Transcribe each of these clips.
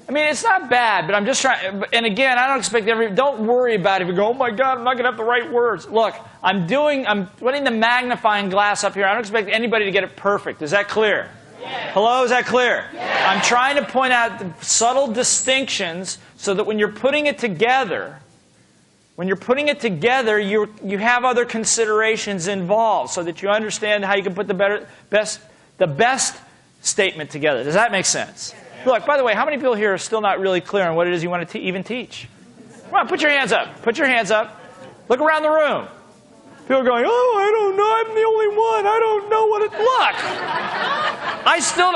I mean, it's not bad, but I'm just trying. And again, I don't expect don't worry about it. If you go, oh my God, I'm not going to have the right words. Look, I'm putting the magnifying glass up here. I don't expect anybody to get it perfect. Is that clear? Yes. Hello, is that clear? Yes. I'm trying to point out the subtle distinctions so that when you're putting it together, you have other considerations involved so that you understand how you can put the best statement together. Does that make sense? Look, by the way, how many people here are still not really clear on what it is you want to even teach? Come on, put your hands up. Put your hands up. Look around the room. People are going, oh, I don't know. I'm the only one. I don't know what it... Look,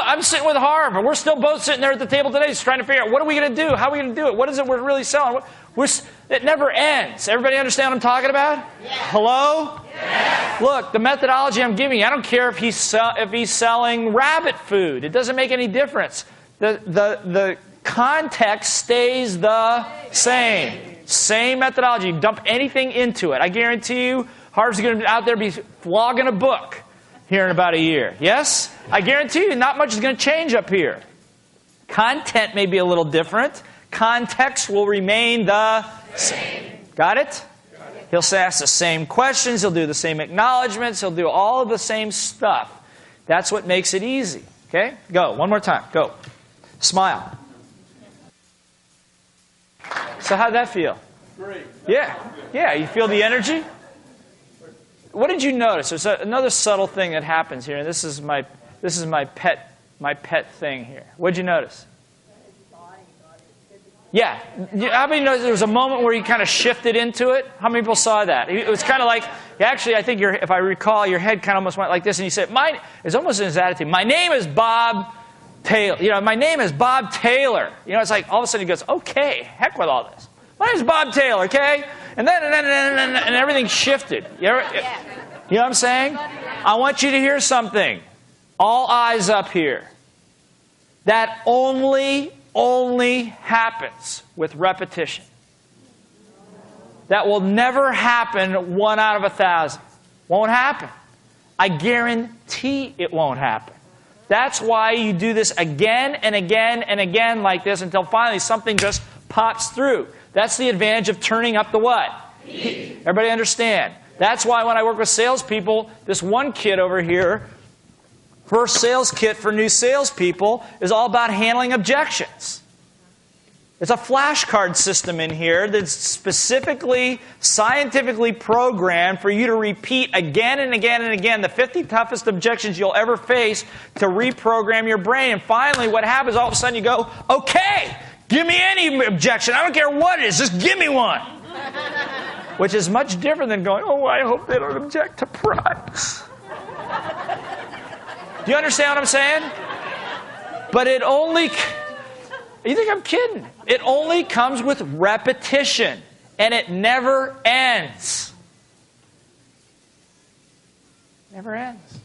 I'm sitting with Harv, and we're still both sitting there at the table today just trying to figure out what are we going to do? How are we going to do it? What is it we're really selling? It never ends. Everybody understand what I'm talking about? Yes. Hello? Yes. Look, the methodology I'm giving you, I don't care if he's selling rabbit food. It doesn't make any difference. The context stays the same. Same methodology. You dump anything into it. I guarantee you, Harv's going to be out there be flogging a book here in about a year. Yes? I guarantee you, not much is going to change up here. Content may be a little different. Context will remain the same. Got it? He'll ask the same questions. He'll do the same acknowledgments. He'll do all of the same stuff. That's what makes it easy. Okay? Go. One more time. Go. Smile. So how'd that feel? Great. Yeah. Yeah, you feel the energy? What did you notice? There's another subtle thing that happens here, and this is my pet thing here. What did you notice? Yeah. How many noticed there was a moment where you kind of shifted into it? How many people saw that? It was kind of like, actually, I think if I recall, your head kind of almost went like this, and you said, it's almost in his attitude. My name is Bob Taylor. My name is Bob Taylor. It's like all of a sudden he goes, okay, heck with all this. My name is Bob Taylor, okay? And then everything shifted. You know what I'm saying? I want you to hear something. All eyes up here. That only happens with repetition. That will never happen 1 out of 1,000. Won't happen. I guarantee it won't happen. That's why you do this again and again and again like this until finally something just pops through. That's the advantage of turning up the what? Heat. Everybody understand? That's why when I work with salespeople, this one kid over here, first sales kit for new salespeople, is all about handling objections. It's a flashcard system in here that's specifically, scientifically programmed for you to repeat again and again and again the 50 toughest objections you'll ever face to reprogram your brain. And finally, what happens, all of a sudden you go, okay, give me any objection. I don't care what it is, just give me one. Which is much different than going, oh, I hope they don't object to price. Do you understand what I'm saying? But it only... You think I'm kidding? It only comes with repetition, and it never ends. Never ends.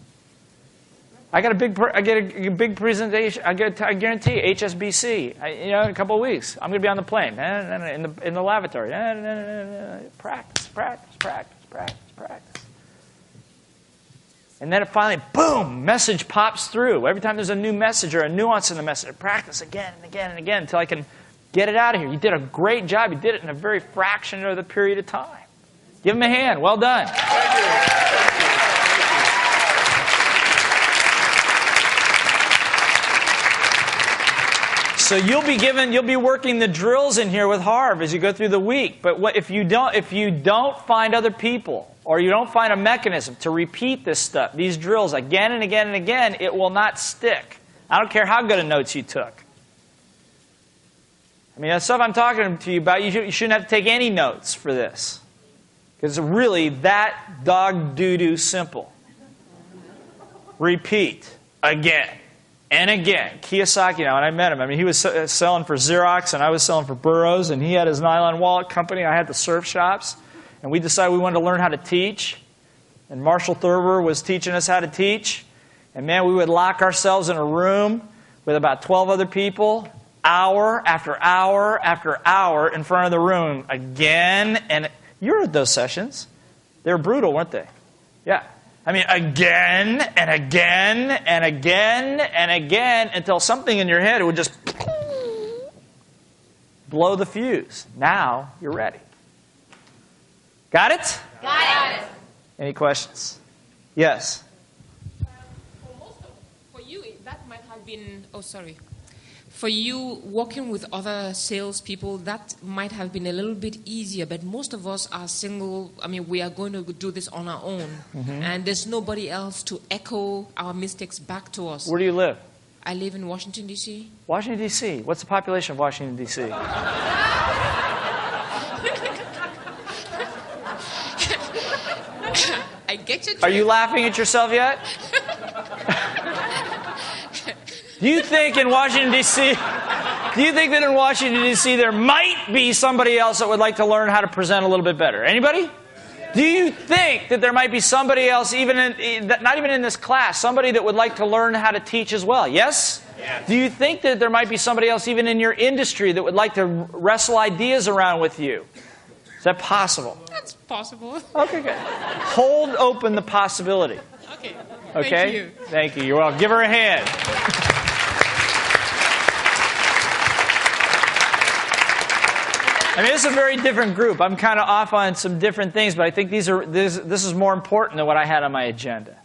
I get a big presentation. I guarantee you, HSBC. In a couple of weeks, I'm going to be on the plane in the lavatory. Practice. And then it finally, boom, message pops through. Every time there's a new message or a nuance in the message, I practice again and again and again until I can get it out of here. You did a great job. You did it in a very fraction of the period of time. Give him a hand. Well done. Thank you. So you'll be working the drills in here with Harv as you go through the week. But if you don't find other people, or you don't find a mechanism to repeat this stuff, these drills again and again and again, it will not stick. I don't care how good of notes you took. I mean, that stuff I'm talking to you about, you shouldn't have to take any notes for this. Because it's really that dog doo-doo simple. Repeat again. And again, Kiyosaki, when I met him, he was selling for Xerox, and I was selling for Burroughs, and he had his nylon wallet company. I had the surf shops, and we decided we wanted to learn how to teach. And Marshall Thurber was teaching us how to teach. And man, we would lock ourselves in a room with about 12 other people, hour after hour after hour in front of the room again. And you were at those sessions. They were brutal, weren't they? Yeah. Again and again and again and again until something in your head would just... blow the fuse. Now you're ready. Got it? Got it. Any questions? Yes. For you, that might have been, For you, working with other salespeople, that might have been a little bit easier, but most of us are single. I mean, we are going to do this on our own, and there's nobody else to echo our mistakes back to us. Where do you live? I live in Washington, D.C. Washington, D.C. What's the population of Washington, D.C.? I get you. Are you laughing at yourself yet? Do you think in Washington, D.C., do you think that in Washington, D.C., there might be somebody else that would like to learn how to present a little bit better? Anybody? Do you think that there might be somebody else, even not even in this class, somebody that would like to learn how to teach as well? Yes? Yes. Do you think that there might be somebody else, even in your industry, that would like to wrestle ideas around with you? Is that possible? That's possible. Okay, good. Hold open the possibility. Okay. Okay? Thank you. Thank you. You're welcome. Give her a hand. I mean, this is a very different group. I'm kind of off on some different things, but I think this is more important than what I had on my agenda.